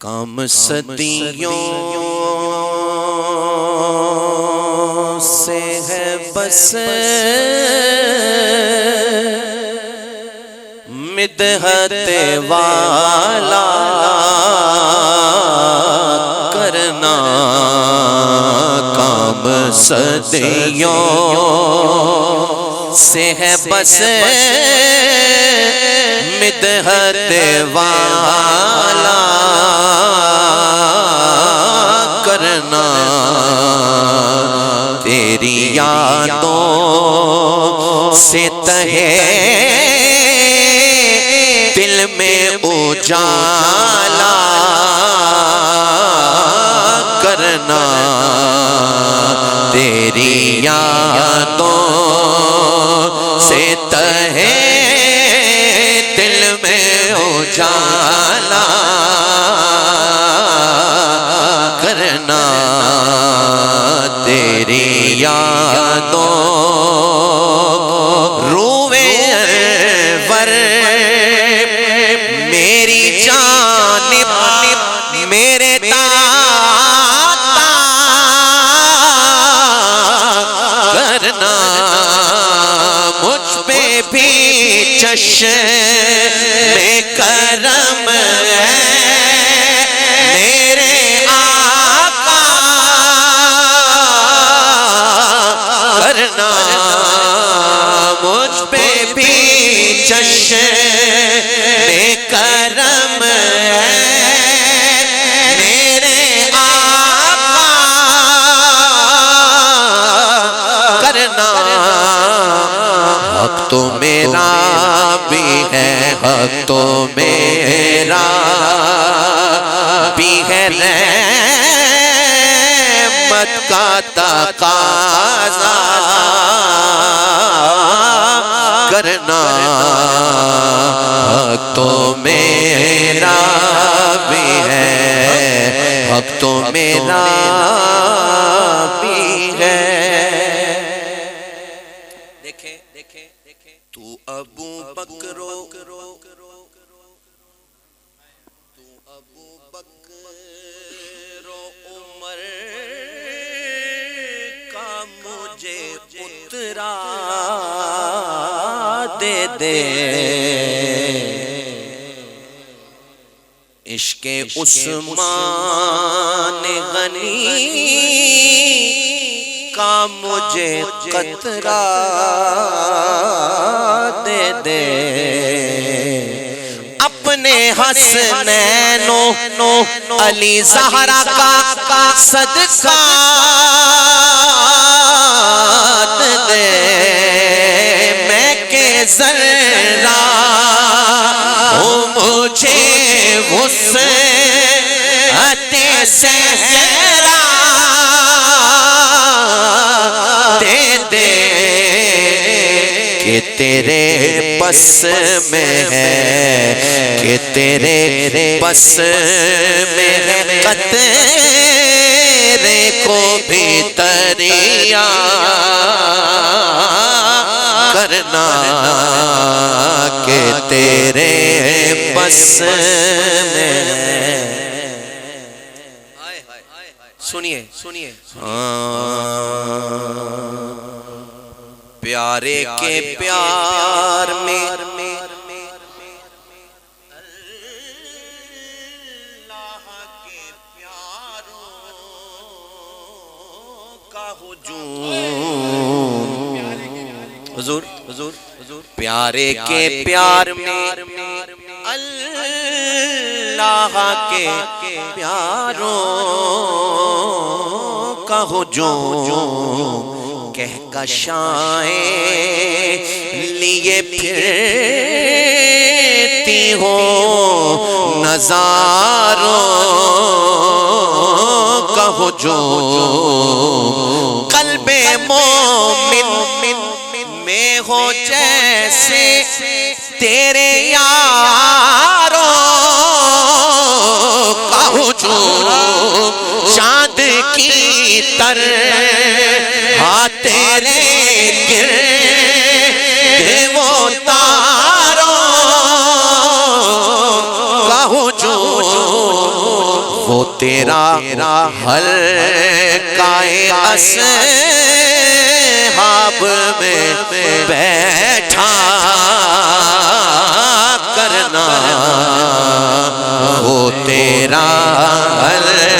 کام صدیوں سے ہے بس مدحت والا کرنا، کام صدیوں سے ہے بس مدحت والا کرنا، تیری یادوں سے تہے دل میں اجالا کرنا، تیری یادوں سے تہے دل میں اجالا کرنا، تیری یادوں روئے ور میری جانب میرے داتا کرنا، مجھ پہ بھی چشم کرم ہے میرے آقا کرنا، مجھ پہ بھی چشم کرم ہے میرے آقا کرنا، حق تو میرا بھی ہے، حق تو میرا بھی ہے، رحمت کا تقاضا کرنا، حق تو میرا بھی ہے، حق تو میرا بھی ہے۔ دیکھیں تو ابو بکر عمر کا مجھے اترا دے دے، عشق عثمان غنی کا مجھے قطرہ دے دے، اپنے حسنین و علی زہرا کا صدقہ دے، میں کہ ذرہ ہوں مجھے وسعت صحرا دے دے، کہ تیرے بس میں ہے، کہ تیرے بس میں ہے قطرے کو بھی دریا کرنا، کہ تیرے بس میں سنیے پیارے کے پیار میں اللہ کے پیاروں کا ہجوم، حضور پیارے کے پیار میں اللہ کے پیاروں کا ہجوم، کہکشائیں لیے پھرتی ہو نظاروں کا ہجوم، قلب مومن میں ہو جیسے تیرے یاروں کا ہجوم، چاند کی طرح تیرے گرد وہ تاروں کا ہجوم، ہو تیرا حلقۂ اصحاب میں بیٹھا کرنا، ہو تیرا حلقۂ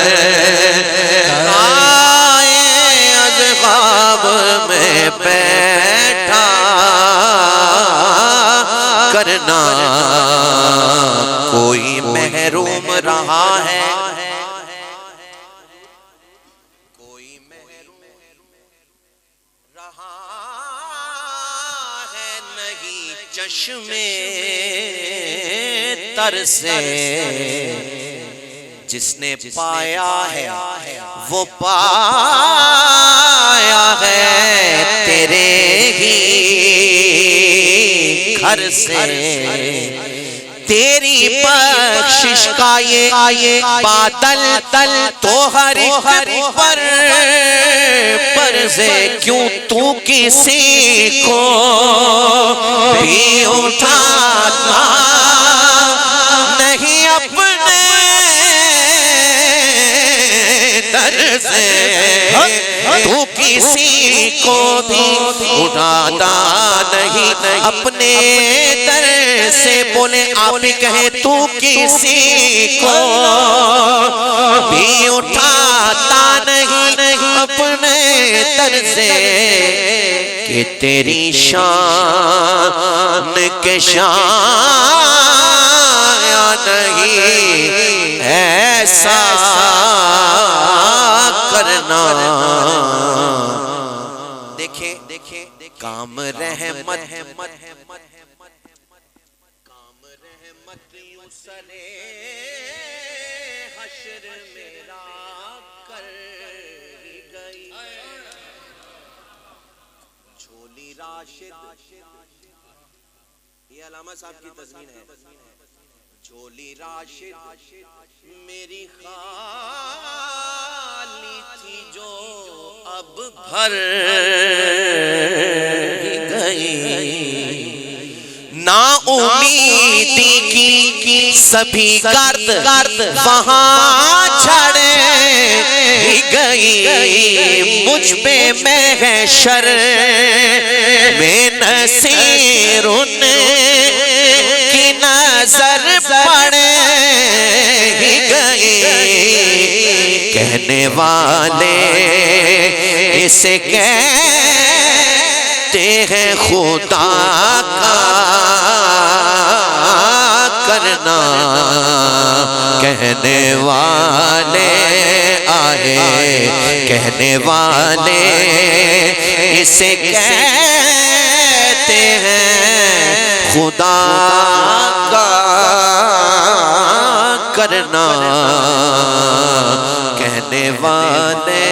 اصحاب میں بیٹھا کرنا۔ کوئی محروم رہا ہے، کوئی محروم رہا ہے نہیں چشمے تر سے، جس نے پایا ہے وہ پایا ہے تیرے ہی گھر سے۔ تیری بخشش کا یہ بادل تو ہر پر سے، کیوں تو کسی کو بھی اٹھاتا نہیں اپنے در سے، تو کسی کو بھی اٹھاتا نہیں اپنے در سے۔ بولے آپ ہی کہیں تو کسی کو بھی اٹھاتا نہیں اپنے در سے، کہ تیری شان کے شان نہیں ایسا کرنا۔ دیکھیں کام رحمت یوں سرے حشر میرا کر گئی۔ جھولی راشد، یہ علامہ صاحب کی تضمین ہے، جھولی راشد میری خالی تھی جو اب بھر گئی۔ نا امیدی کی سبھی گرد وہاں چھڑ گئی، مجھ پہ محشر میں نصیر ان کی نظر پڑ گئی۔ کہنے والے اسے کہتے ہیں خدا کا کرنا، کہنے والے آئے کہنے والے اسے کہتے ہیں خدا کا کرنا، کہنے والے